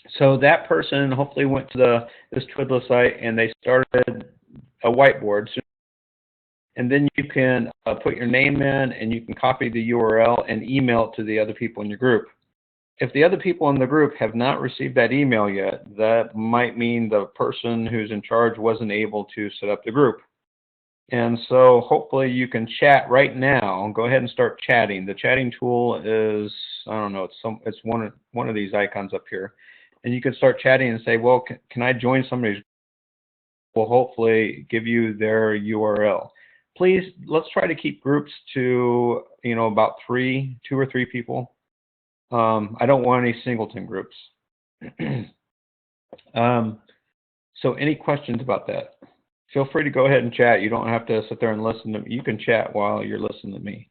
So that person hopefully went to this Twiddler site and they started a whiteboard. And then you can put your name in and you can copy the URL and email it to the other people in your group. If the other people in the group have not received that email yet, that might mean the person who's in charge wasn't able to set up the group. And so hopefully you can chat right now. Go ahead and start chatting. The chatting tool is, I don't know, it's one of these icons up here. And you can start chatting and say, well, can I join somebody's group? Will hopefully give you their URL. Please, let's try to keep groups to, about 2 or 3 people. I don't want any singleton groups. So any questions about that? Feel free to go ahead and chat. You don't have to sit there and listen to me. You can chat while you're listening to me.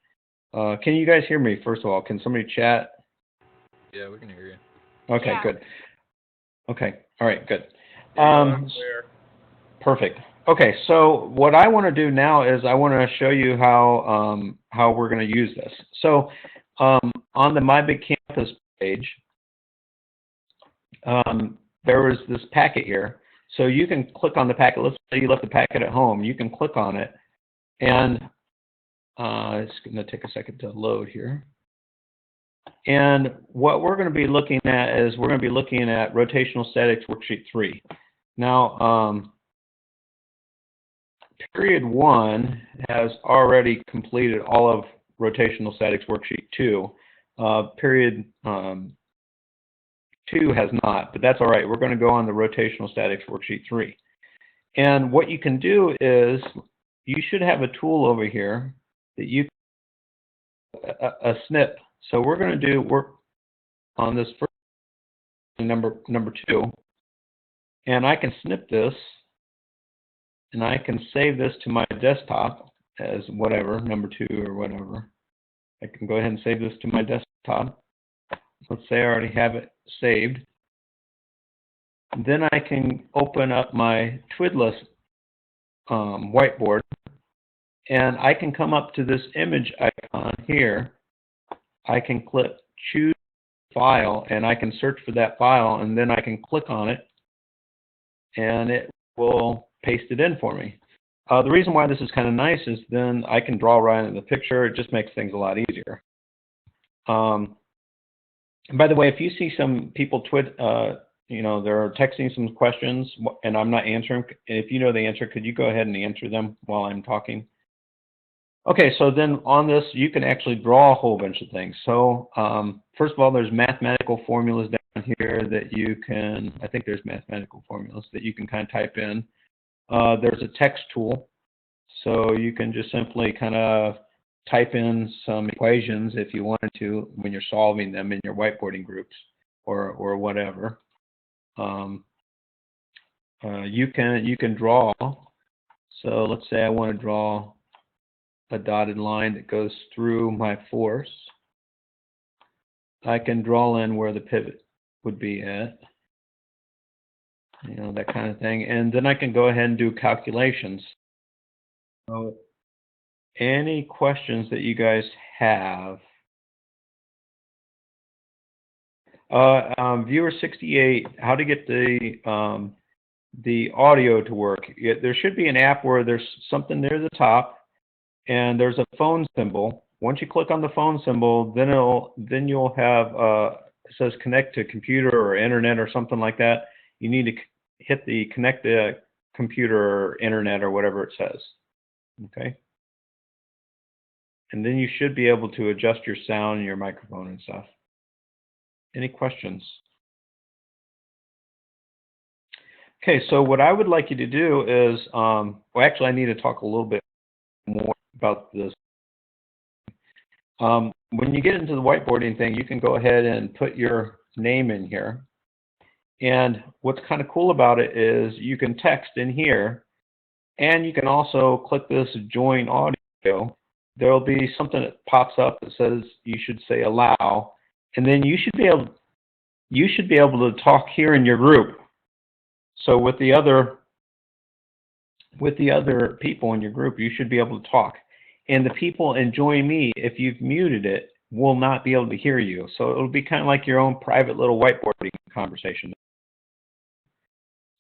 Can you guys hear me, first of all? Can somebody chat? Yeah, we can hear you. Okay, yeah. Good. Okay, all right, good. Perfect. Okay, so what I want to do now is I want to show you how we're going to use this. So on the My Big Campus page, there was this packet here. So you can click on the packet. Let's say you left the packet at home. You can click on it, and it's going to take a second to load here. And what we're going to be looking at is we're going to be looking at Rotational Statics Worksheet 3. Now, Period 1 has already completed all of Rotational Statics Worksheet 2. Period 2 has not, but that's all right. We're going to go on the Rotational Statics Worksheet 3. And what you can do is you should have a tool over here that you a snip. So we're going to do work on this first number 2, and I can snip this, and I can save this to my desktop as whatever, number 2 or whatever. I can go ahead and save this to my desktop. Let's say I already have it saved. Then I can open up my Twidless whiteboard, and I can come up to this image icon here. I can click choose file, and I can search for that file, and then I can click on it, and it will paste it in for me. The reason why this is kind of nice is then I can draw right in the picture. It just makes things a lot easier. By the way, if you see some people they're texting some questions and I'm not answering, if you know the answer, could you go ahead and answer them while I'm talking? Okay, so then on this, you can actually draw a whole bunch of things. So first of all, there's mathematical formulas down here that you can, I think there's mathematical formulas that you can kind of type in. There's a text tool, so you can just simply kind of type in some equations if you wanted to when you're solving them in your whiteboarding groups or whatever. You can draw. So let's say I want to draw a dotted line that goes through my force. I can draw in where the pivot would be at. That kind of thing. And then I can go ahead and do calculations. So any questions that you guys have? Viewer 68, how to get the audio to work. There should be an app where there's something near the top, and there's a phone symbol. Once you click on the phone symbol, then you'll have it says connect to computer or internet or something like that. You need to hit the connect to computer or internet or whatever it says. Okay. And then you should be able to adjust your sound and your microphone and stuff. Any questions? Okay, so what I would like you to do is, well, actually, I need to talk a little bit more about this. When you get into the whiteboarding thing, you can go ahead and put your name in here. And what's kind of cool about it is you can text in here, and you can also click this join audio. There'll be something that pops up that says you should say allow, and then you should be able to talk here in your group. So with the other people in your group, you should be able to talk. And the people in Join Me, if you've muted it, will not be able to hear you. So it'll be kind of like your own private little whiteboarding conversation.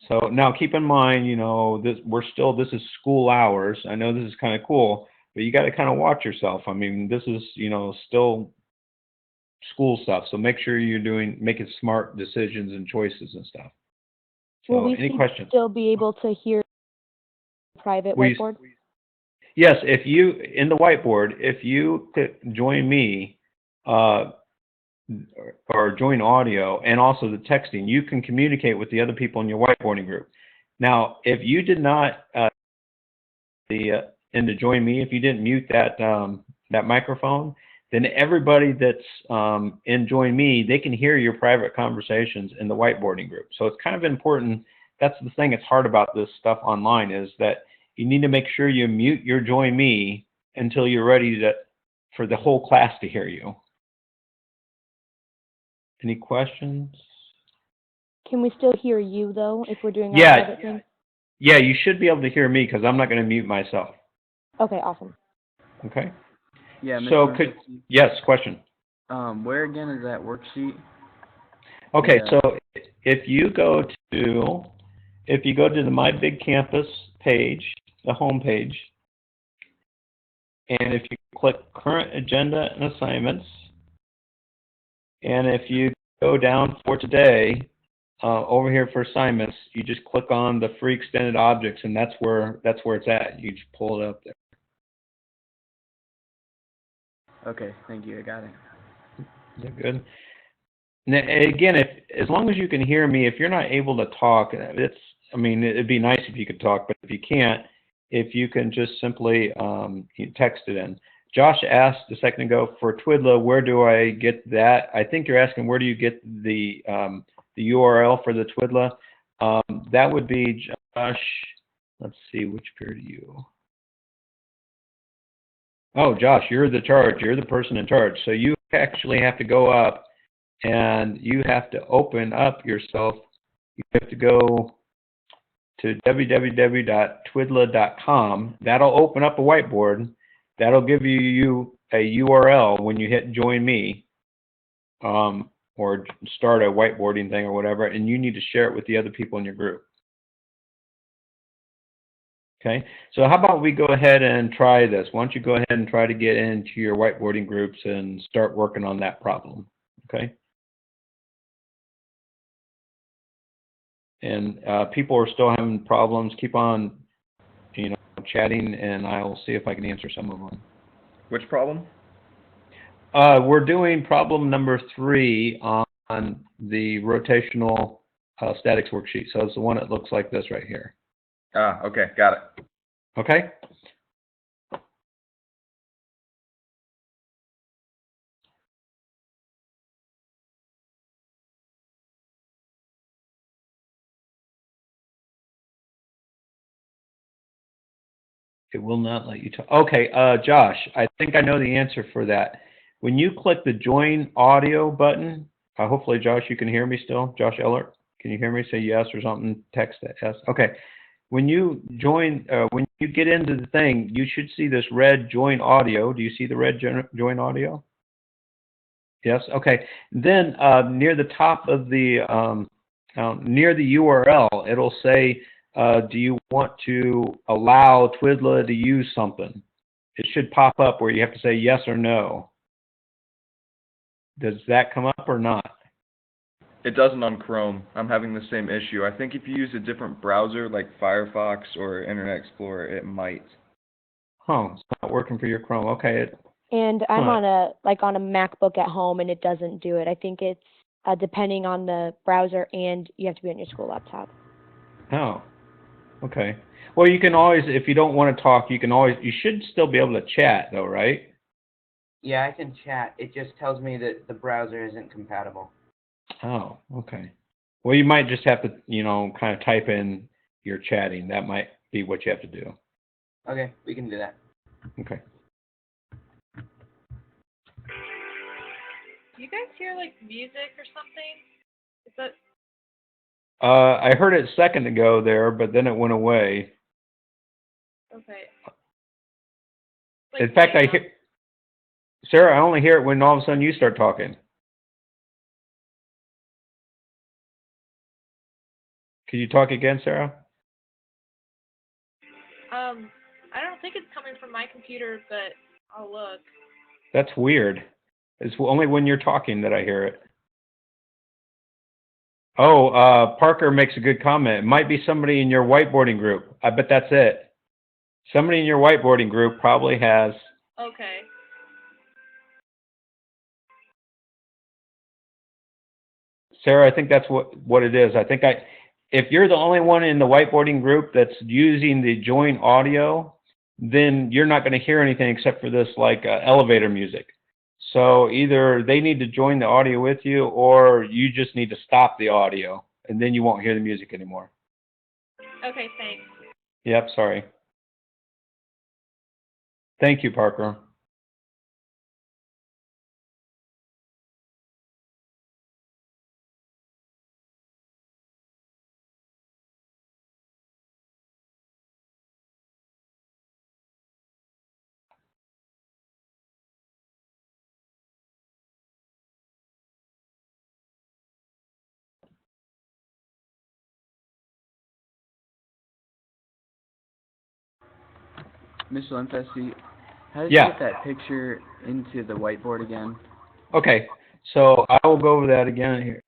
So now keep in mind, this is school hours. I know this is kind of cool, but you got to kind of watch yourself. I mean, this is, still school stuff. So make sure you're making smart decisions and choices and stuff. Will So we any questions? still be able to hear private We, whiteboard? yes, in the whiteboard, if you click join me, or join audio and also the texting, you can communicate with the other people in your whiteboarding group. Now, if you did not into join me, if you didn't mute that microphone, then everybody that's in join me, they can hear your private conversations in the whiteboarding group. So it's kind of important. That's the thing that's hard about this stuff online, is that you need to make sure you mute your join me until you're ready for the whole class to hear you. Any questions? Can we still hear you, though, if we're doing our Yeah, private thing? yeah, you should be able to hear me because I'm not going to mute myself. Okay, awesome. Okay. Yeah, So Mr. yes, question. Where again is that worksheet? Okay, Yeah. so if you go to the My Big Campus page, the home page, and if you click Current Agenda and Assignments, and if you go down for today, over here for assignments, you just click on the free extended objects, and that's where it's at. You just pull it up there. Okay, thank you. I got it. Is that good? Now, again, as long as you can hear me, if you're not able to talk, it'd be nice if you could talk, but if you can't, if you can just simply text it in. Josh asked a second ago for Twidla, where do I get that? I think you're asking where do you get the URL for the Twidla. That would be Josh. Let's see, which period are you? Oh, Josh, you're the charge. You're the person in charge. So you actually have to go up and you have to open up yourself. You have to go to www.twidla.com. That'll open up a whiteboard. That'll give you a URL when you hit join me, or start a whiteboarding thing or whatever, and you need to share it with the other people in your group. Okay, so how about we go ahead and try this? Why don't you go ahead and try to get into your whiteboarding groups and start working on that problem, okay? And people are still having problems. Keep on, chatting, and I'll see if I can answer some of them. Which problem? We're doing problem number 3 on the rotational statics worksheet. So it's the one that looks like this right here. Ah, okay, got it. Okay? It will not let you talk. Okay, Josh, I think I know the answer for that. When you click the join audio button, hopefully, Josh, you can hear me still. Josh Ellert, can you hear me? Say yes or something. Text that yes. Okay. When you when you get into the thing, you should see this red join audio. Do you see the red join audio? Yes. Okay. Then near the top of the near the URL, it'll say, do you want to allow Twidla to use something? It should pop up where you have to say yes or no. Does that come up or not? It doesn't on Chrome. I'm having the same issue. I think if you use a different browser like Firefox or Internet Explorer, it might. Oh, it's not working for your Chrome. Okay. And I'm on a MacBook at home, and it doesn't do it. I think it's depending on the browser, and you have to be on your school laptop. Oh, okay. Well, you can always, if you don't want to talk, you should still be able to chat though, right? Yeah, I can chat. It just tells me that the browser isn't compatible. Oh, okay. Well, you might just have to, kind of type in your chatting. That might be what you have to do. Okay, we can do that. Okay. Do you guys hear like music or something? Is that I heard it a second ago there, but then it went away. okay? In fact, I hear, Sarah, I only hear it when all of a sudden you start talking. Could you talk again, Sarah? I don't think it's coming from my computer, but I'll look. That's weird. It's only when you're talking that I hear it. Oh, Parker makes a good comment. It might be somebody in your whiteboarding group. I bet that's it. Somebody in your whiteboarding group probably has. Okay. Sarah, I think that's what it is. If you're the only one in the whiteboarding group that's using the join audio, then you're not going to hear anything except for this like elevator music. So either they need to join the audio with you, or you just need to stop the audio, and then you won't hear the music anymore. Okay, thanks. Yep, sorry. Thank you, Parker. Mr. Limfesti, how did Yeah. you get that picture into the whiteboard again? Okay, so I will go over that again here.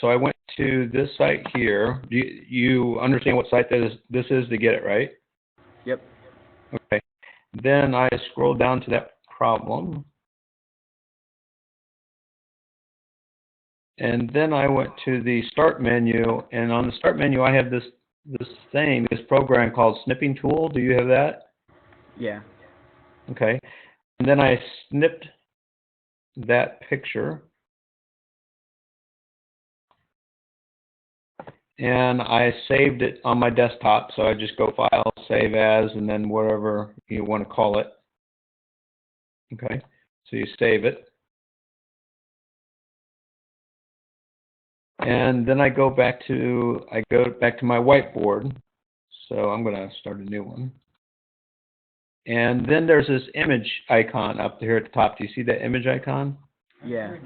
So I went to this site here. Do you understand what site this is to get it, right? Yep. Okay. Then I scroll down to that problem. And then I went to the start menu, and on the start menu I have this program called Snipping Tool. Do you have that? Yeah. Okay. And then I snipped that picture. And I saved it on my desktop, so I just go File, Save As, and then whatever you want to call it. Okay, so you save it. And then I go back to my whiteboard. So I'm going to start a new one. And then there's this image icon up here at the top. Do you see that image icon? Yeah.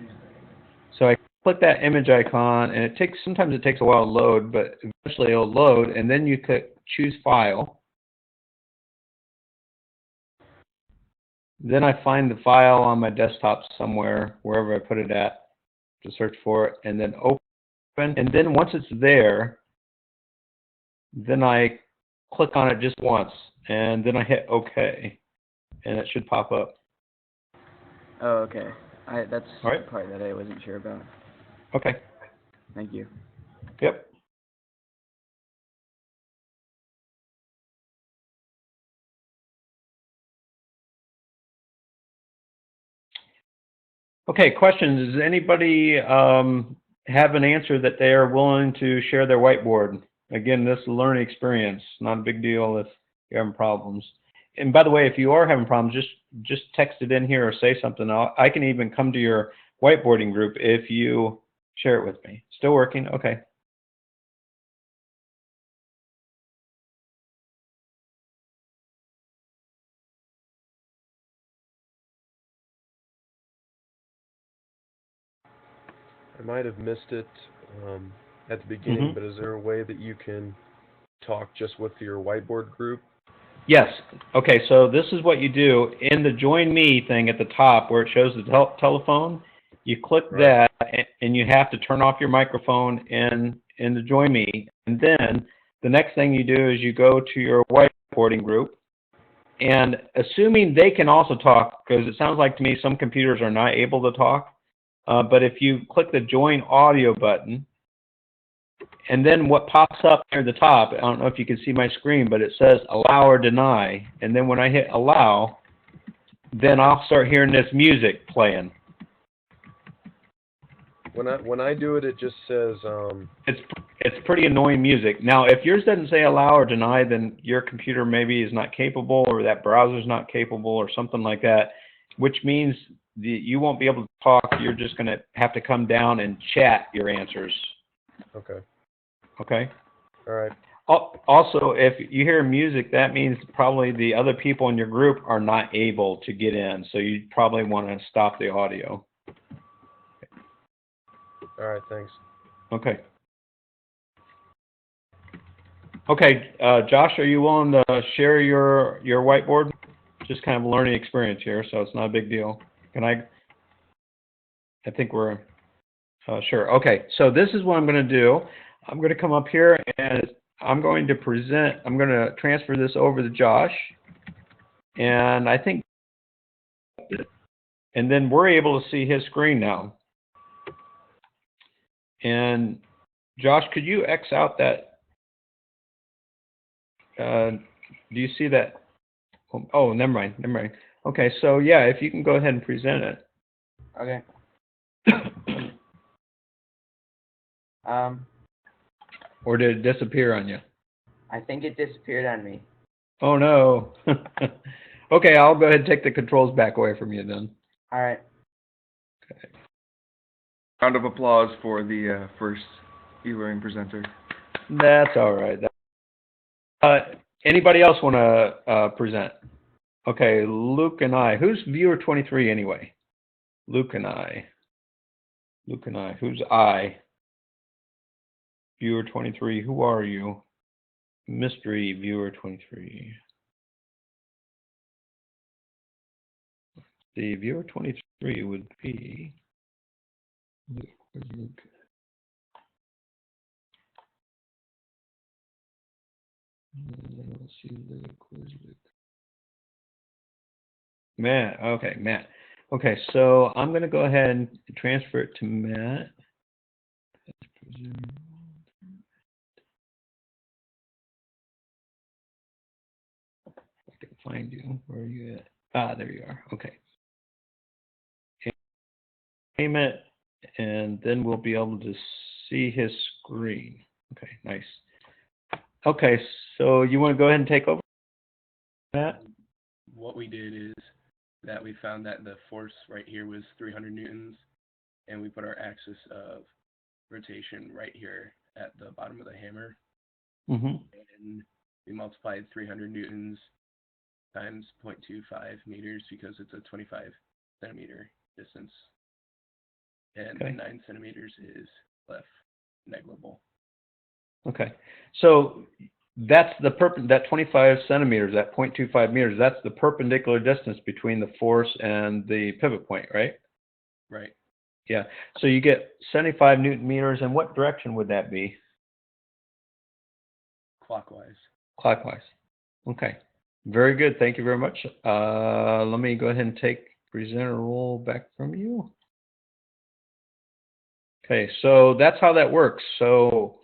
So I click that image icon, and sometimes it takes a while to load, but eventually it'll load, and then you click Choose File. Then I find the file on my desktop somewhere, wherever I put it at, to search for it, and then open. And then once it's there, then I click on it just once, and then I hit OK, and it should pop up. Oh, okay. That's All right. the part that I wasn't sure about. Okay. Thank you. Yep. Okay, questions. Does anybody have an answer that they are willing to share their whiteboard? Again, this is a learning experience. Not a big deal if you're having problems. And by the way, if you are having problems, just text it in here or say something. I can even come to your whiteboarding group if you share it with me. Still working? Okay. I might have missed it at the beginning, Mhm. but is there a way that you can talk just with your whiteboard group? Yes. Okay, so this is what you do. In the Join Me thing at the top where it shows the telephone, you click Right. that, and you have to turn off your microphone in the Join Me. And then the next thing you do is you go to your whiteboarding group, and assuming they can also talk, because it sounds like to me some computers are not able to talk, but if you click the Join Audio button, and then what pops up near the top, I don't know if you can see my screen, but it says allow or deny. And then when I hit allow, then I'll start hearing this music playing. When I do it, it just says It's pretty annoying music. Now, if yours doesn't say allow or deny, then your computer maybe is not capable, or that browser's not capable, or something like that, which means you won't be able to talk. You're just going to have to come down and chat your answers. okay. Okay? All right. Also, if you hear music, that means probably the other people in your group are not able to get in, so you probably want to stop the audio. All right, thanks. Okay. Okay, Josh, are you willing to share your whiteboard? Just kind of a learning experience here, so it's not a big deal. Can I think we're sure. Okay, so this is what I'm going to do. I'm going to come up here and I'm going to present, I'm going to transfer this over to Josh. And I think, and then we're able to see his screen now. And Josh, could you X out that? Do you see that? Oh, never mind. Okay, so yeah, if you can go ahead and present it. Okay. Or did it disappear on you? I think it disappeared on me. Oh no. Okay, I'll go ahead and take the controls back away from you then. All right. Okay. Round of applause for the first e-learning presenter. That's all right. Anybody else want to present? Okay, Luke and I. Who's viewer 23 anyway? Luke and I. Who's I? Viewer 23. Who are you? Mystery viewer 23. The viewer 23 would be Luke. Where's Luke? Let's see, Luke. Where's Luke? Matt. Okay, Matt. Okay, so I'm going to go ahead and transfer it to Matt. I can find you. Where are you at? Ah, there you are. Okay. Name it, and then we'll be able to see his screen. Okay, nice. Okay, so you want to go ahead and take over, Matt? What we did is that we found that the force right here was 300 newtons, and we put our axis of rotation right here at the bottom of the hammer, Mm-hmm. and we multiplied 300 newtons times 0.25 meters because it's a 25 centimeter distance, and Okay. 9 centimeters is left negligible. Okay, so that's the that 25 centimeters, that 0.25 meters, that's the perpendicular distance between the force and the pivot point, right? Right. Yeah, so you get 75 Newton meters, and what direction would that be? Clockwise. Clockwise. Okay, very good. Thank you very much. Let me go ahead and take presenter role back from you. Okay, so that's how that works. So,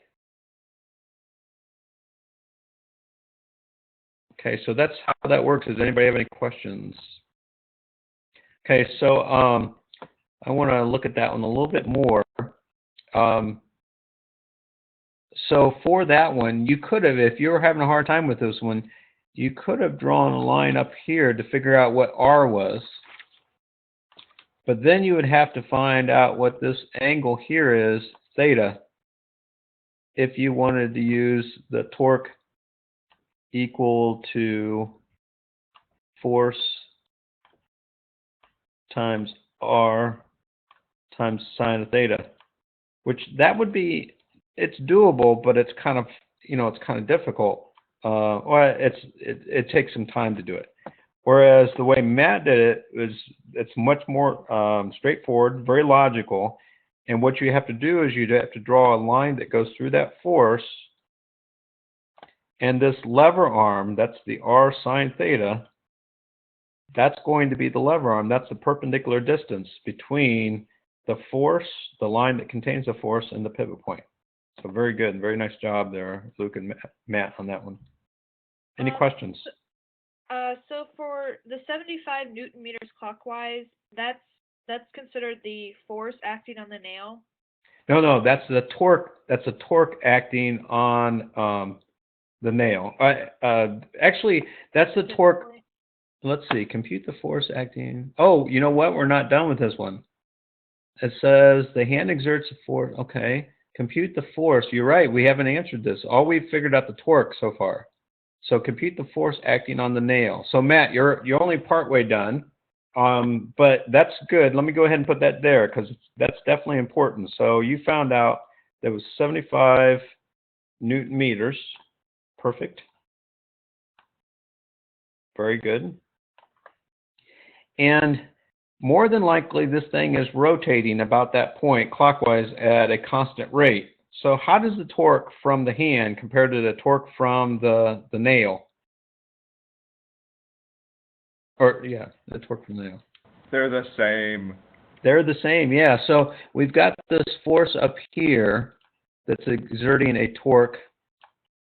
okay, so that's how that works. Does anybody have any questions? Okay, so I want to look at that one a little bit more. So for that one, you could have, if you were having a hard time with this one, you could have drawn a line up here to figure out what R was. But then you would have to find out what this angle here is, theta, if you wanted to use the torque equal to force times R times sine of theta, which that would be, it's doable, but it's kind of, you know, it's kind of difficult. Well, it takes some time to do it. Whereas the way Matt did it is, it's much more straightforward, very logical. And what you have to do is you have to draw a line that goes through that force. And this lever arm, that's the R sine theta, that's going to be the lever arm. That's the perpendicular distance between the force, the line that contains the force, and the pivot point. So very good. Very nice job there, Luke and Matt, on that one. Any questions? So for the 75 Newton meters clockwise, that's considered the force acting on the nail? No, that's the torque. That's the torque acting on the nail. Actually, that's the torque. Let's see. Compute the force acting. Oh, you know what? We're not done with this one. It says the hand exerts a force. Okay. Compute the force. You're right. We haven't answered this. All we've figured out the torque so far. So compute the force acting on the nail. So Matt, you're only partway done, but that's good. Let me go ahead and put that there because that's definitely important. So you found out there was 75 Newton meters Perfect. Very good. And more than likely, this thing is rotating about that point clockwise at a constant rate. So how does the torque from the hand compare to the torque from the nail? Or, yeah, the torque from the nail. They're the same. They're the same, yeah. So we've got this force up here that's exerting a torque.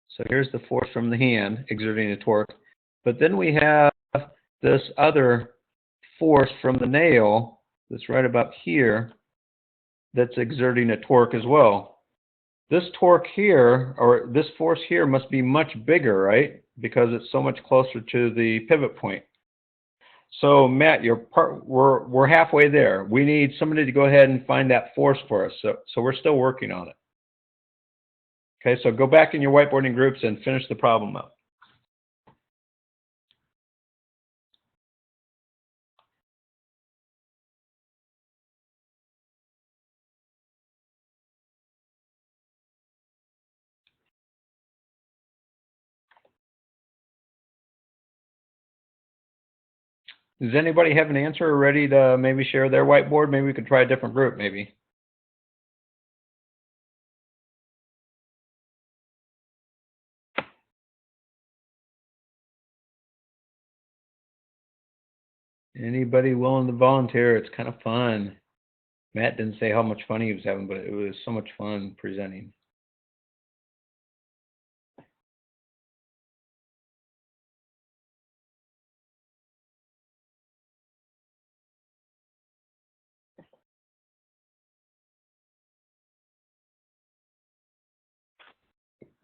So here's the force from the hand exerting a torque. But then we have this other force from the nail that's right about here that's exerting a torque as well. This torque here, or this force here, must be much bigger, right? Because it's so much closer to the pivot point. So Matt, we're halfway there. We need somebody to go ahead and find that force for us. So we're still working on it. Okay, so go back in your whiteboarding groups and finish the problem up. Does anybody have an answer or ready to maybe share their whiteboard? Maybe we could try a different group, maybe. Anybody willing to volunteer? It's kind of fun. Matt didn't say how much fun he was having, but it was so much fun presenting.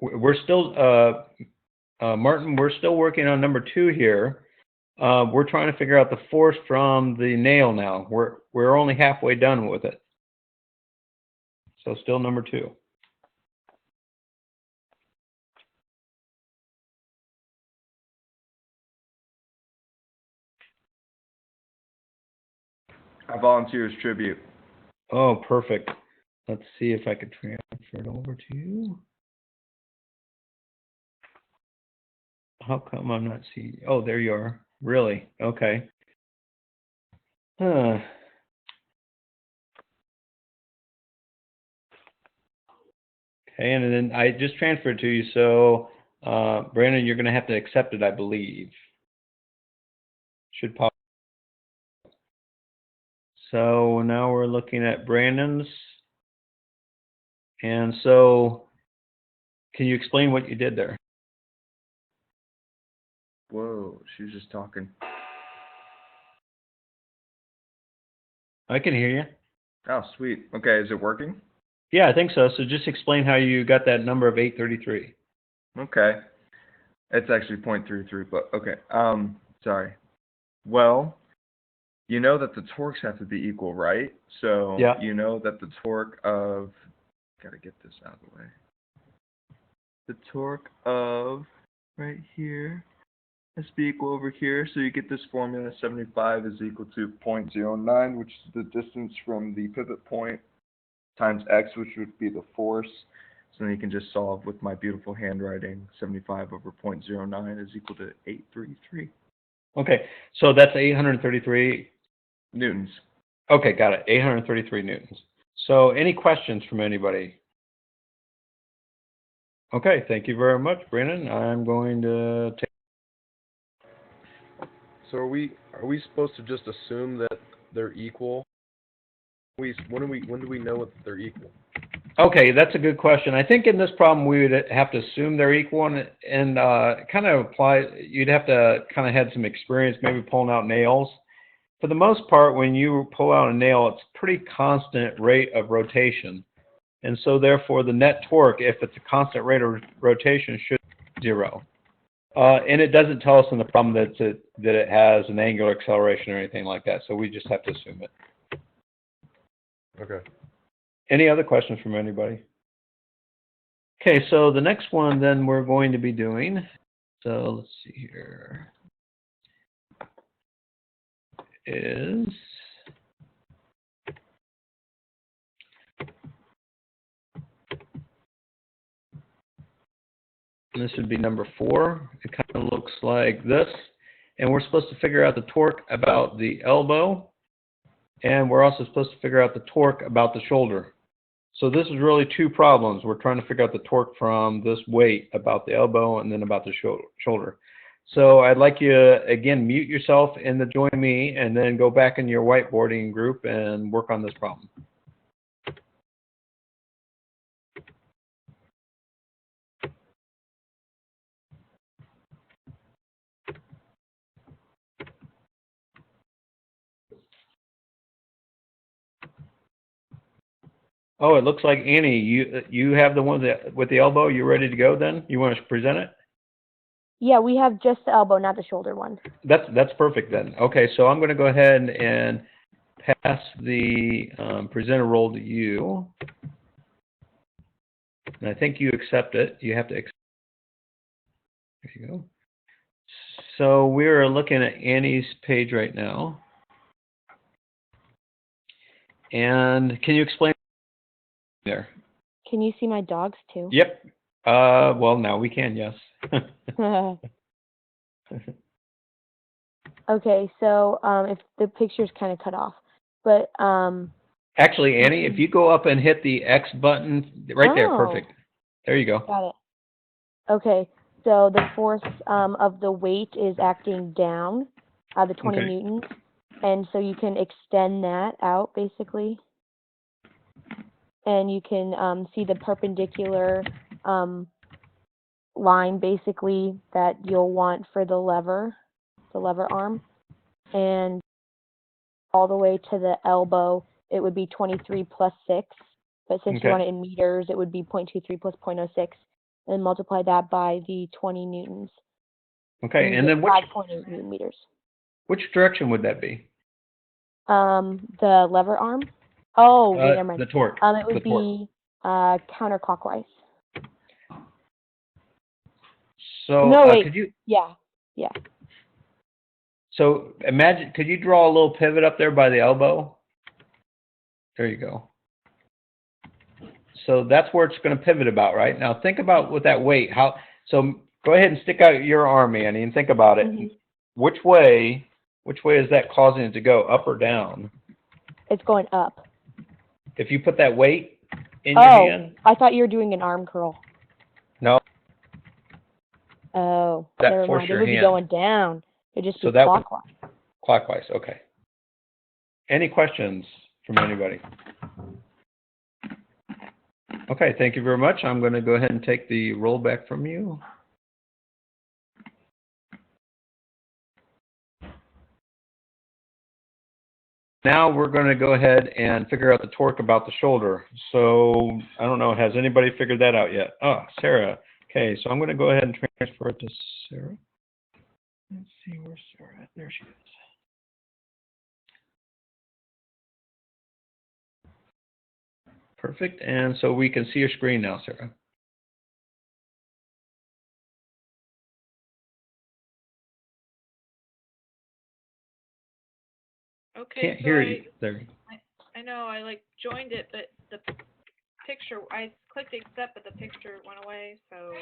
We're still, Martin, we're still working on number 2 here. We're trying to figure out the force from the nail now. We're only halfway done with it. So still number 2. I volunteer as tribute. Oh, perfect. Let's see if I could transfer it over to you. How come I'm not seeing? Oh, there you are. Really? Okay. Huh. Okay, and then I just transferred to you. So, Brandon, you're going to have to accept it, I believe. Should pop. So now we're looking at Brandon's. And so, can you explain what you did there? Whoa, she was just talking. I can hear you. Oh, sweet. Okay, is it working? Yeah, I think so. So just explain how you got that number of 833. Okay. It's actually 0.33, but okay. Sorry. Well, you know that the torques have to be equal, right? So Yeah. you know that the torque of, gotta get this out of the way. The torque of right here has to be equal over here. So you get this formula, 75 is equal to 0.09, which is the distance from the pivot point, times x, which would be the force. So then you can just solve with my beautiful handwriting. 75 over 0.09 is equal to 833 Okay, so that's 833. newtons. Okay, got it. 833 newtons. So any questions from anybody? Okay, thank you very much, Brandon. I'm going to take. So are we supposed to just assume that they're equal? When do we know that they're equal? Okay, that's a good question. I think in this problem we would have to assume they're equal and kind of apply. You'd have to kind of have some experience, maybe pulling out nails. For the most part, when you pull out a nail, it's a pretty constant rate of rotation. And so therefore the net torque, if it's a constant rate of rotation, should be 0. And it doesn't tell us in the problem that it has an angular acceleration or anything like that. So we just have to assume it. Okay. Any other questions from anybody? Okay, so the next one then we're going to be doing, so let's see here, is And this would be number 4. It kind of looks like this. And we're supposed to figure out the torque about the elbow. And we're also supposed to figure out the torque about the shoulder. So this is really 2 problems. We're trying to figure out the torque from this weight about the elbow and then about the shoulder. So I'd like you to, again, mute yourself in the Join Me and then go back in your whiteboarding group and work on this problem. Oh, it looks like Annie, you have the one with the elbow. You ready to go then? You want to present it? Yeah, we have just the elbow, not the shoulder one. That's perfect then. Okay, so I'm going to go ahead and pass the presenter role to you. And I think you accept it. You have to accept. There you go. So we're looking at Annie's page right now. And can you explain there? Can you see my dogs too? Yep. Well, now we can, yes. Okay, so if the picture's kind of cut off, but Actually, Annie, if you go up and hit the X button right there, Oh. perfect. There you go. Got it. Okay, so the force of the weight is acting down, the 20 Okay. newtons, and so you can extend that out basically, and you can see the perpendicular line basically that you'll want for the lever arm, and all the way to the elbow, it would be 23 plus 6, but since Okay. you want it in meters, it would be 0.23 plus 0.06, and multiply that by the 20 newtons. Okay, you and get then 5.8 newton meters. which direction would that be? The lever arm? Oh, wait, never mind. The torque. It would the torque. be counterclockwise. So No, wait. could you? Yeah. So imagine, could you draw a little pivot up there by the elbow? There you go. So that's where it's going to pivot about, right? Now think about with that weight. So go ahead and stick out your arm, Annie, and think about it. Mm-hmm. Which way is that causing it to go, up or down? It's going up. If you put that weight in your hand? I thought you were doing an arm curl. No. Oh, That never force mind. your It would be hand. going down. It'd just So be that would- clockwise. Clockwise, okay. Any questions from anybody? Okay, thank you very much. I'm going to go ahead and take the roll back from you. Now we're going to go ahead and figure out the torque about the shoulder. So I don't know, has anybody figured that out yet? Oh, Sarah. Okay, so I'm going to go ahead and transfer it to Sarah. Let's see, where's Sarah? There she is. Perfect, and so we can see your screen now, Sarah. Okay, Can't so hear you. There. I know I joined it, but the picture, I clicked accept, but the picture went away. So.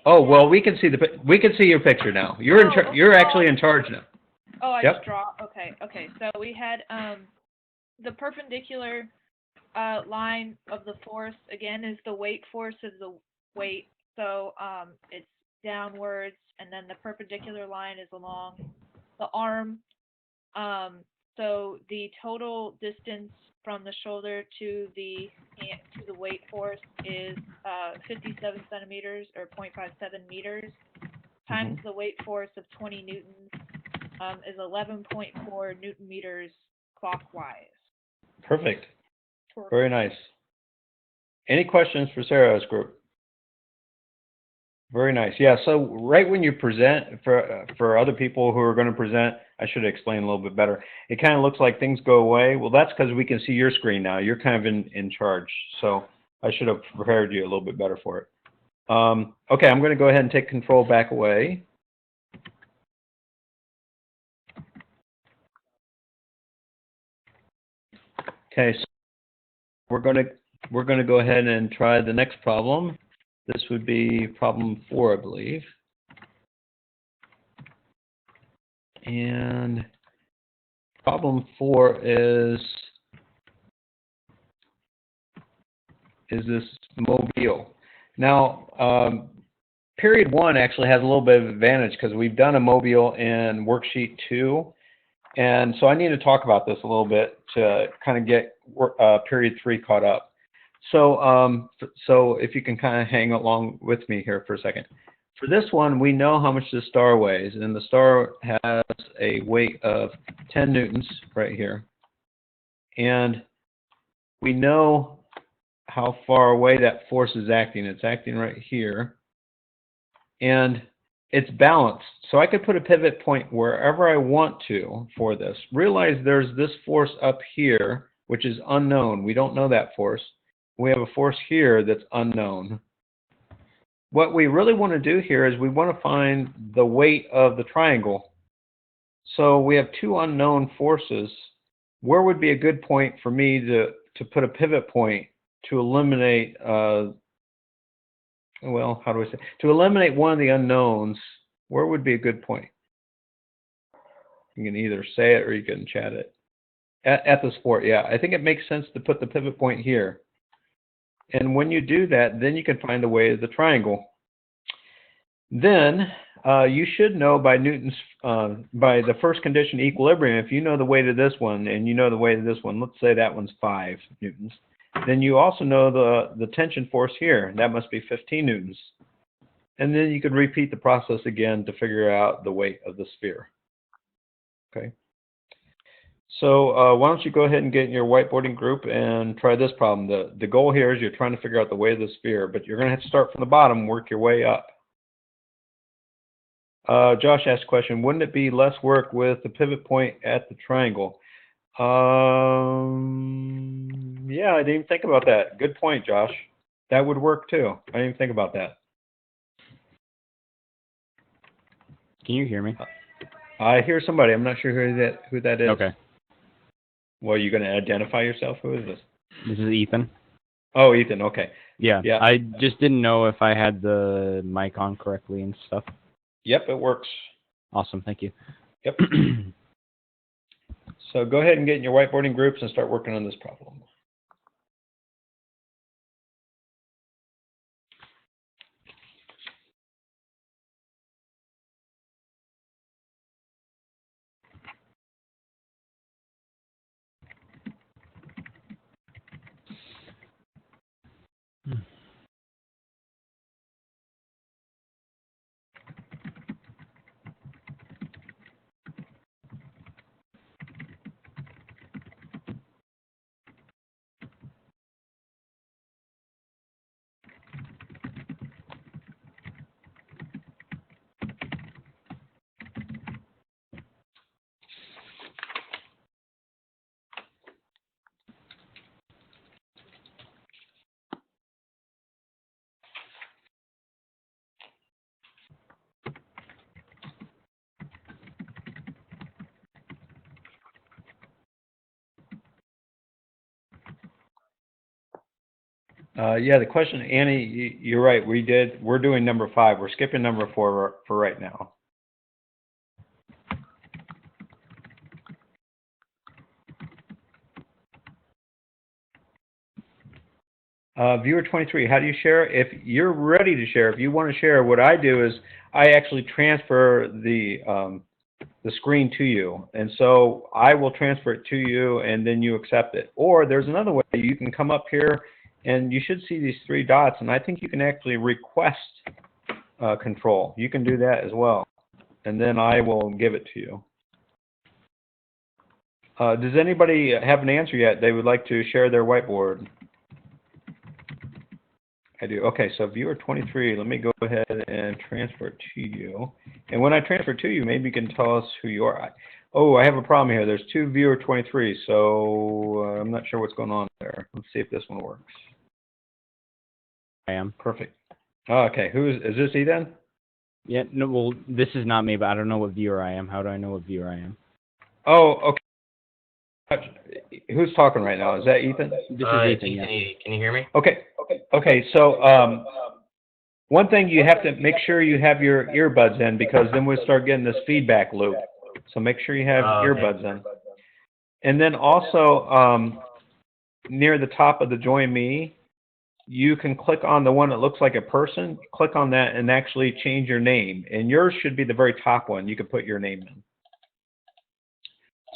Oh, well, we can see your picture now. You're you're actually in charge now. Oh, I Yep. just draw. Okay. So we had the perpendicular line of the force again is the weight force of the weight. So it's downwards, and then the perpendicular line is along the arm. So the total distance from the shoulder to the weight force is 57 centimeters or 0.57 meters times the weight force of 20 newtons is 11.4 newton meters clockwise. Perfect. Very nice. Any questions for Sarah's group? Very nice. Yeah, so right when you present, for other people who are going to present, I should explain a little bit better. It kind of looks like things go away. Well, that's because we can see your screen now. You're kind of in charge. So I should have prepared you a little bit better for it. Okay, I'm going to go ahead and take control back away. Okay, so we're going to go ahead and try the next problem. This would be problem 4, I believe. And problem 4 is this mobile. Now, period 1 actually has a little bit of advantage because we've done a mobile in worksheet 2. And so I need to talk about this a little bit to kind of get period 3 caught up. So, so if you can kind of hang along with me here for a second. For this one, we know how much the star weighs, and the star has a weight of 10 newtons right here. And we know how far away that force is acting. It's acting right here. And it's balanced. So I could put a pivot point wherever I want to for this. Realize there's this force up here, which is unknown. We don't know that force. We have a force here that's unknown. What we really want to do here is we want to find the weight of the triangle. So we have 2 unknown forces. Where would be a good point for me to put a pivot point to eliminate, well, how do I say, to eliminate one of the unknowns? Where would be a good point? You can either say it or you can chat it. At the support, yeah. I think it makes sense to put the pivot point here. And when you do that, then you can find the weight of the triangle. Then you should know by Newton's, by the first condition equilibrium, if you know the weight of this one and you know the weight of this one, let's say that one's 5 newtons, then you also know the tension force here. That must be 15 newtons. And then you could repeat the process again to figure out the weight of the sphere. Okay. So why don't you go ahead and get in your whiteboarding group and try this problem. The goal here is you're trying to figure out the weight of the sphere, but you're going to have to start from the bottom and work your way up. Josh asked a question, wouldn't it be less work with the pivot point at the triangle? Yeah, I didn't even think about that. Good point, Josh. That would work too. I didn't even think about that. Can you hear me? I hear somebody. I'm not sure who that is. Okay. Well, you're going to identify yourself? Who is this? This is Ethan. Oh, Ethan. Okay. Yeah. Yeah. I just didn't know if I had the mic on correctly and stuff. Yep, it works. Awesome. Thank you. Yep. So go ahead and get in your whiteboarding groups and start working on this problem. Yeah, the question, Annie, you're right. We're doing number 5. We're skipping number 4 for right now. Viewer 23, how do you share? If you're ready to share, if you want to share, what I do is I actually transfer the screen to you. And so I will transfer it to you and then you accept it. Or there's another way. You can come up here and you should see these 3 dots, and I think you can actually request control. You can do that as well. And then I will give it to you. Does anybody have an answer yet? They would like to share their whiteboard. I do. Okay, so viewer 23, let me go ahead and transfer it to you. And when I transfer it to you, maybe you can tell us who you are. Oh, I have a problem here. There's 2 viewer 23, so I'm not sure what's going on there. Let's see if this one works. I am. Perfect. Okay, is this Ethan? Yeah, no, well, this is not me, but I don't know what viewer I am. How do I know what viewer I am? Oh, okay. Who's talking right now? Is that Ethan? This is Ethan, yeah. Can you hear me? Okay. So One thing you have to make sure you have your earbuds in because then we'll start getting this feedback loop. So make sure you have Okay. earbuds in. And then also, near the top of the Join Me, you can click on the one that looks like a person, click on that and actually change your name. And yours should be the very top one. You can put your name in.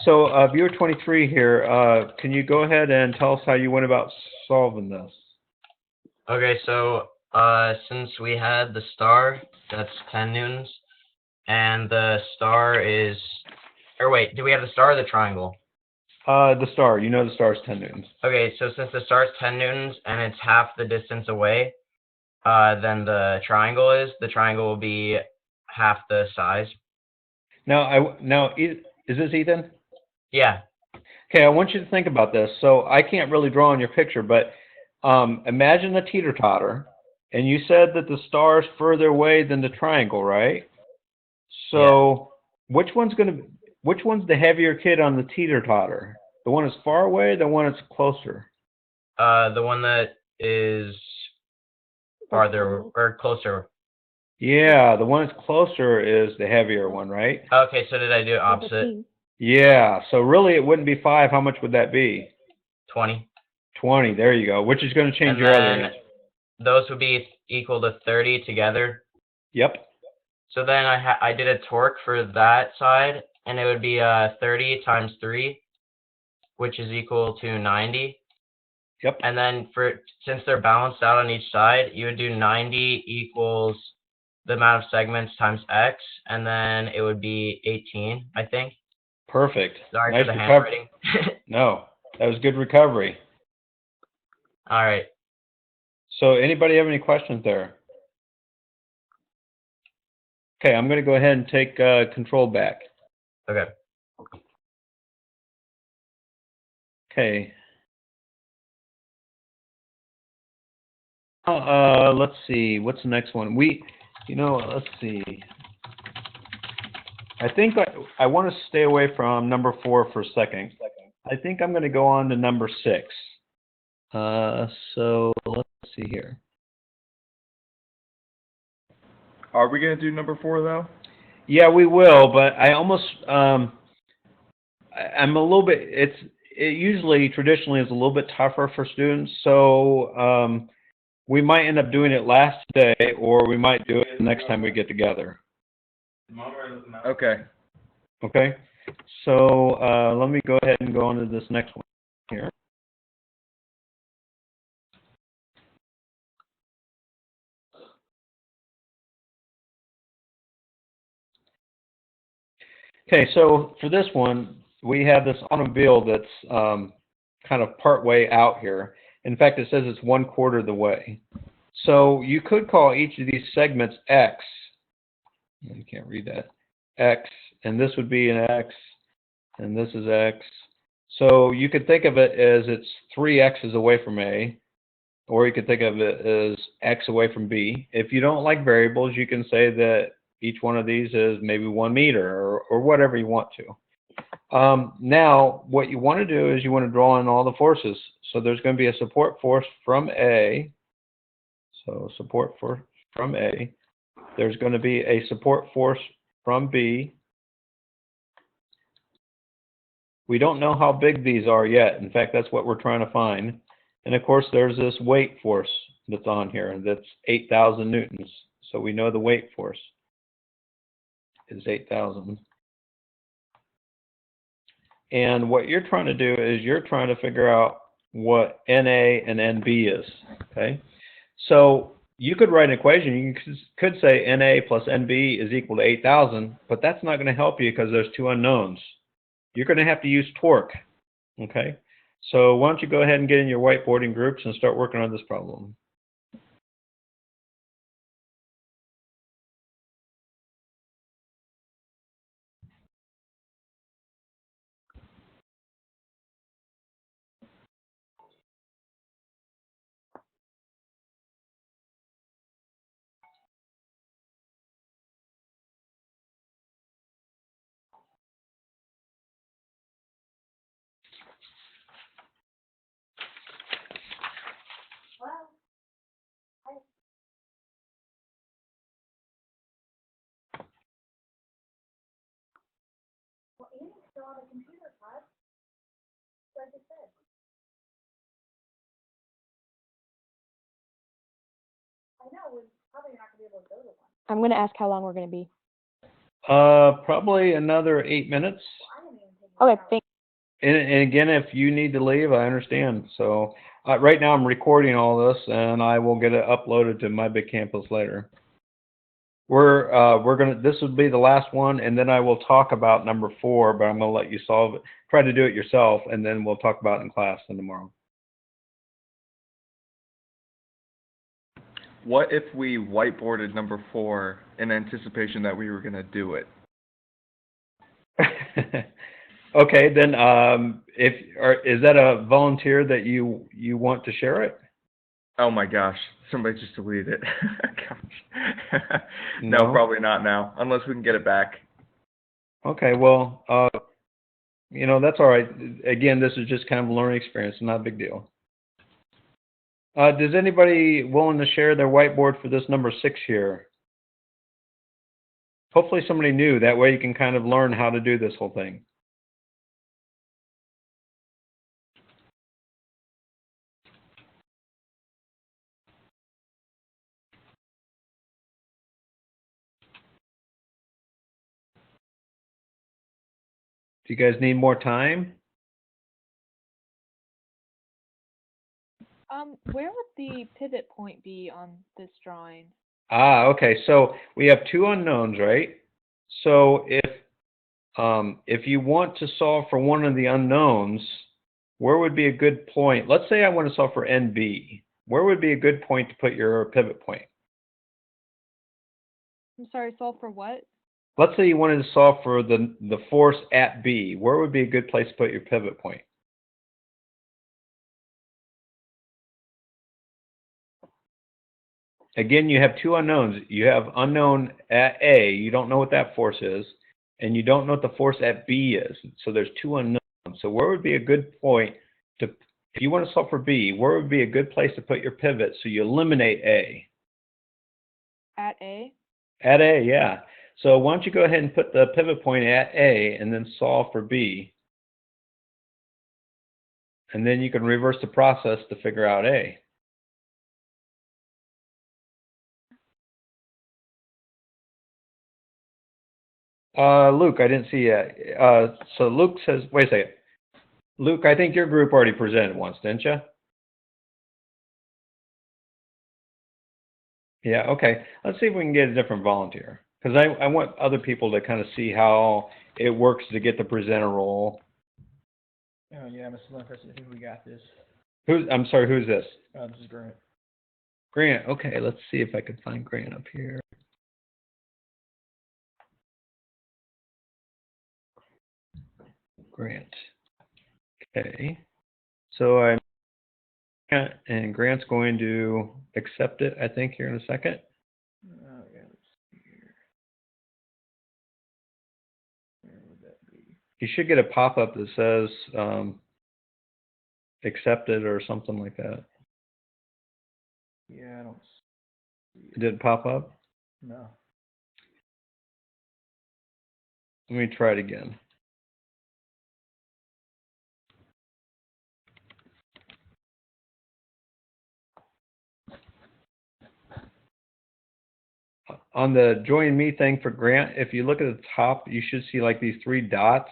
So, viewer 23 here, can you go ahead and tell us how you went about solving this? Okay, so since we had the star, that's 10 newtons, and the star is, or wait, do we have the star or the triangle? The star, you know the star is 10 newtons. Okay, so since the star is 10 newtons and it's half the distance away, than the triangle will be half the size. Now, is this Ethan? Yeah. Okay, I want you to think about this. So I can't really draw on your picture, but imagine a teeter-totter, and you said that the star is further away than the triangle, right? So which one's the heavier kid on the teeter-totter? The one that's far away, the one that's closer? The one that is farther or closer. Yeah, the one that's closer is the heavier one, right? Okay, so did I do it opposite? Yeah, so really it wouldn't be 5. How much would that be? 20. 20, there you go, which is going to change And your other then answer. those would be equal to 30 together. Yep. So then I did a torque for that side, and it would be 30 times 3, which is equal to 90. Yep. And then since they're balanced out on each side, you would do 90 equals the amount of segments times x, and then it would be 18, I think. Perfect. Sorry Nice for the recovery. handwriting. No, that was good recovery. All right. So anybody have any questions there? Okay, I'm going to go ahead and take control back. Okay. Okay. Let's see. What's the next one? Let's see. I think I want to stay away from number 4 for a second. I think I'm going to go on to number 6. So let's see here. Are we gonna do number 4 though? Yeah, we will, but I almost I'm a little bit. It usually traditionally is a little bit tougher for students, so we might end up doing it last day, or we might do it the next time we get together. Okay. Okay. So let me go ahead and go on to this next one here. Okay, so for this one, we have this automobile that's kind of part way out here. In fact, it says it's 1/4 of the way. So you could call each of these segments X. You can't read that. X, and this would be an X, and this is X. So you could think of it as it's 3 X's away from A, or you could think of it as X away from B. If you don't like variables, you can say that each one of these is maybe 1 meter or whatever you want to. Now, what you want to do is you want to draw in all the forces. So there's going to be a support force from A. So support from A. There's going to be a support force from B. We don't know how big these are yet. In fact, that's what we're trying to find. And of course, there's this weight force that's on here, and that's 8,000 newtons. So we know the weight force is 8,000. And what you're trying to do is you're trying to figure out what NA and NB is, okay? So you could write an equation. You could say NA plus NB is equal to 8,000, but that's not going to help you because there's 2 unknowns. You're going to have to use torque, okay? So why don't you go ahead and get in your whiteboarding groups and start working on this problem. I'm gonna ask how long we're gonna be. Probably another 8 minutes. Okay, thank. And again, if you need to leave, I understand. So right now I'm recording all this, and I will get it uploaded to my big campus later. We're gonna. This would be the last one, and then I will talk about number 4. But I'm gonna let you solve it. Try to do it yourself, and then we'll talk about it in class tomorrow. What if we whiteboarded number 4 in anticipation that we were going to do it? Okay, then is that a volunteer that you want to share it? Oh my gosh, somebody just deleted it. Gosh. No, No? probably not now, unless we can get it back. Okay, well, that's all right. Again, this is just kind of a learning experience, not a big deal. Does anybody willing to share their whiteboard for this number 6 here? Hopefully somebody new. That way you can kind of learn how to do this whole thing. Do you guys need more time? Where would the pivot point be on this drawing? Okay. So we have 2 unknowns, right? So if you want to solve for one of the unknowns, where would be a good point? Let's say I want to solve for NB. Where would be a good point to put your pivot point? I'm sorry, solve for what? Let's say you wanted to solve for the force at B. Where would be a good place to put your pivot point? Again, you have 2 unknowns. You have unknown at A. You don't know what that force is, and you don't know what the force at B is. So there's 2 unknowns. So where would be a good point to, if you want to solve for B, where would be a good place to put your pivot so you eliminate A? At A? At A, yeah. So why don't you go ahead and put the pivot point at A and then solve for B. And then you can reverse the process to figure out A. Luke, I didn't see yet. So Luke says, wait a second. Luke, I think your group already presented once, didn't you? Yeah, okay. Let's see if we can get a different volunteer. Because I want other people to kind of see how it works to get the presenter role. Oh, yeah, Mr. Lundquist, I think we got this. I'm sorry, who's this? This is Grant. Grant. Okay, let's see if I can find Grant up here. Grant. Okay. So and Grant's going to accept it, I think, here in a second. Oh, yeah, let's see here. Where would that be? You should get a pop-up that says accepted or something like that. Yeah, I don't see it. Did it pop up? No. Let me try it again. On the join me thing for Grant, if you look at the top, you should see like these 3 dots.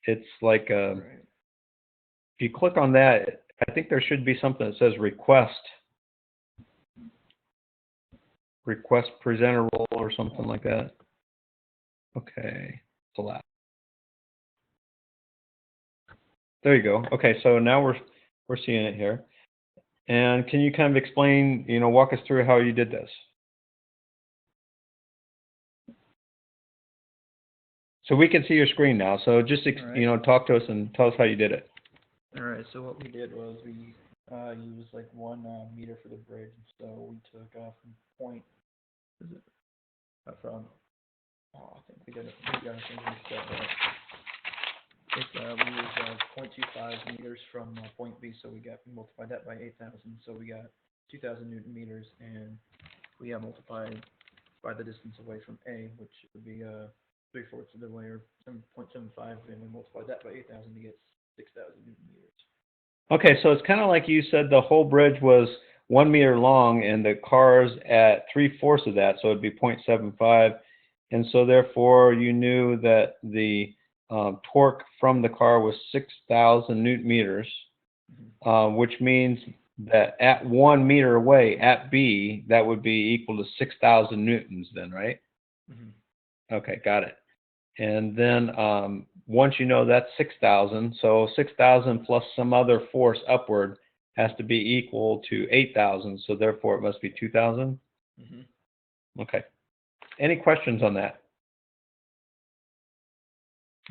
It's like Right. if you click on that, I think there should be something that says request presenter role or something like that. Okay, select. There you go. Okay, so now we're seeing it here. And can you kind of explain, walk us through how you did this? So we can see your screen now. So just Right. talk to us and tell us how you did it. All right, so what we did was we used like 1 meter for the bridge. So we took from point, is it? From, I think we got a thing mixed up, but we used 0.25 meters from point B, so we multiplied that by 8,000, so we got 2,000 Newton meters, and we multiplied by the distance away from A, which would be 3/4 of the way, or 7.75, and we multiplied that by 8,000 to get 6,000 Newton meters. Okay, so it's kind of like you said the whole bridge was 1 meter long and the car's at 3/4 of that, so it'd be 0.75. And so therefore you knew that the torque from the car was 6,000 Newton meters, which means that at 1 meter away at B, that would be equal to 6,000 newtons then, right? Okay, got it. And then once you know that's 6,000, so 6,000 plus some other force upward has to be equal to 8,000, so therefore it must be 2,000? Okay. Any questions on that?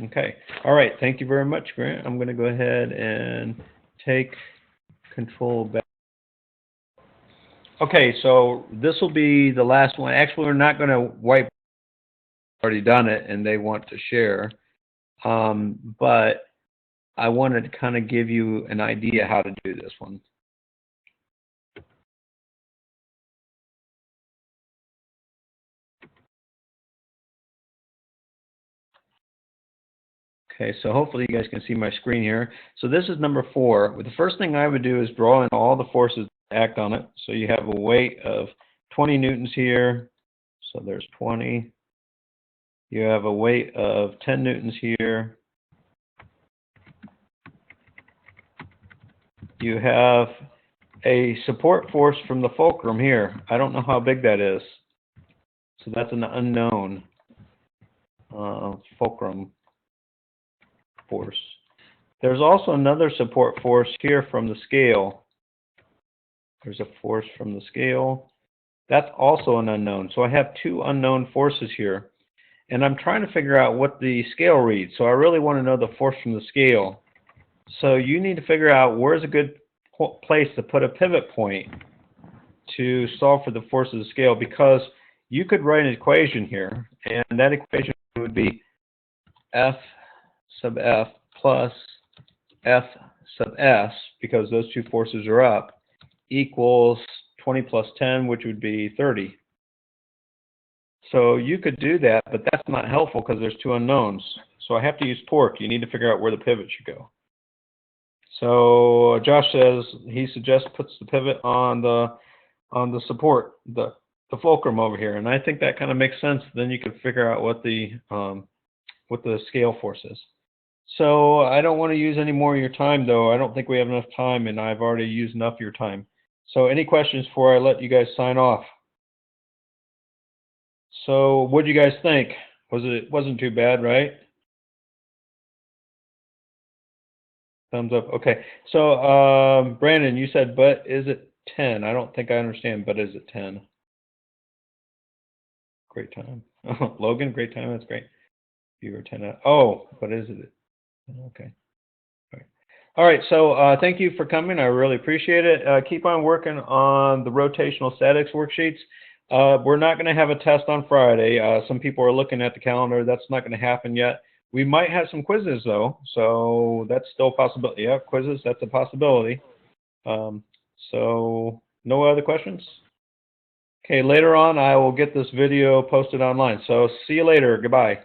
Okay. All right. Thank you very much, Grant. I'm going to go ahead and take control back. Okay, so this will be the last one. Actually, we're not going to wipe. Already done it, and they want to share. But I wanted to kind of give you an idea how to do this one. Okay, so hopefully you guys can see my screen here. So this is number 4. The first thing I would do is draw in all the forces that act on it. So you have a weight of 20 newtons here. So there's 20. You have a weight of 10 newtons here. You have a support force from the fulcrum here. I don't know how big that is. So that's an unknown fulcrum force. There's also another support force here from the scale. There's a force from the scale. That's also an unknown. So I have 2 unknown forces here. And I'm trying to figure out what the scale reads. So I really want to know the force from the scale. So you need to figure out where's a good place to put a pivot point to solve for the force of the scale, because you could write an equation here, and that equation would be F sub F plus F sub S, because those 2 forces are up, equals 20 plus 10, which would be 30. So you could do that, but that's not helpful because there's 2 unknowns. So I have to use torque. You need to figure out where the pivot should go. So Josh says he suggests puts the pivot on the support, the fulcrum over here, and I think that kind of makes sense. Then you can figure out what the scale force is. So I don't want to use any more of your time, though. I don't think we have enough time, and I've already used enough of your time. So any questions before I let you guys sign off? So what do you guys think? It wasn't too bad, right? Thumbs up. Okay. So Brandon, you said, but is it 10? I don't think I understand, but is it 10? Great time. Logan, great time. That's great. You were 10 out. Oh, but is it? Okay. All right. All right. So thank you for coming. I really appreciate it. Keep on working on the rotational statics worksheets. We're not going to have a test on Friday. Some people are looking at the calendar. That's not going to happen yet. We might have some quizzes, though, so that's still a possibility. Yeah, quizzes, that's a possibility. So no other questions? Okay, later on I will get this video posted online. So see you later. Goodbye.